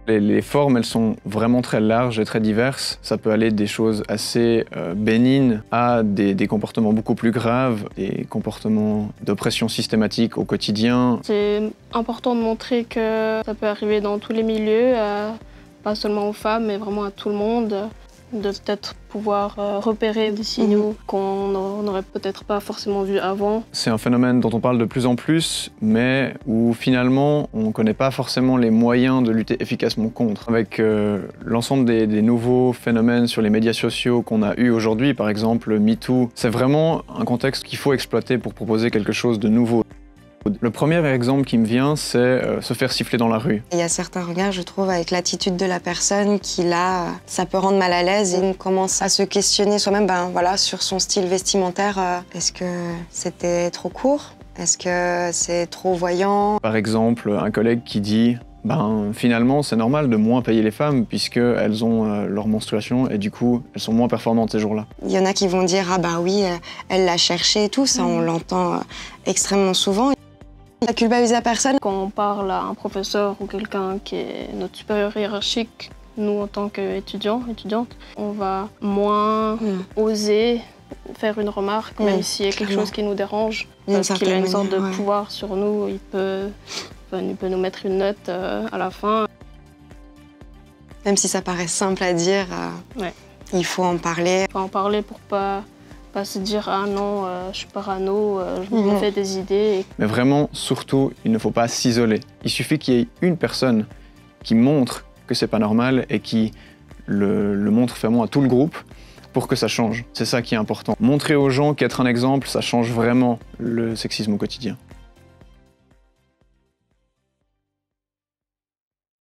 Les formes, elles sont vraiment très larges et très diverses. Ça peut aller des choses assez bénignes à des comportements beaucoup plus graves, des comportements d'oppression systématique au quotidien. C'est important de montrer que ça peut arriver dans tous les milieux, pas seulement aux femmes, mais vraiment à tout le monde. De peut-être pouvoir repérer des signaux qu'on n'aurait peut-être pas forcément vus avant. C'est un phénomène dont on parle de plus en plus, mais où finalement on ne connaît pas forcément les moyens de lutter efficacement contre. Avec l'ensemble des nouveaux phénomènes sur les médias sociaux qu'on a eu aujourd'hui, par exemple MeToo, c'est vraiment un contexte qu'il faut exploiter pour proposer quelque chose de nouveau. Le premier exemple qui me vient, c'est se faire siffler dans la rue. Il y a certains regards, je trouve, avec l'attitude de la personne qui, là, ça peut rendre mal à l'aise et on commence à se questionner soi-même voilà, sur son style vestimentaire. Est-ce que c'était trop court? Est-ce que c'est trop voyant? Par exemple, un collègue qui dit finalement, c'est normal de moins payer les femmes puisqu'elles ont leur menstruation et du coup, elles sont moins performantes ces jours-là. Il y en a qui vont dire « Ah bah oui, elle l'a cherché et tout », ça on l'entend extrêmement souvent. Ça culpabilise la personne. Quand on parle à un professeur ou quelqu'un qui est notre supérieur hiérarchique, nous en tant qu'étudiants, étudiantes, on va moins oser faire une remarque, même s'il y a quelque chose qui nous dérange, parce qu'il a une sorte de pouvoir sur nous, il peut nous mettre une note à la fin. Même si ça paraît simple à dire, il faut en parler. Il faut en parler pour pas se dire « Ah non, je suis parano, je me fais des idées ». Mais vraiment, surtout, il ne faut pas s'isoler. Il suffit qu'il y ait une personne qui montre que c'est pas normal et qui le montre vraiment à tout le groupe pour que ça change. C'est ça qui est important. Montrer aux gens qu'être un exemple, ça change vraiment le sexisme au quotidien.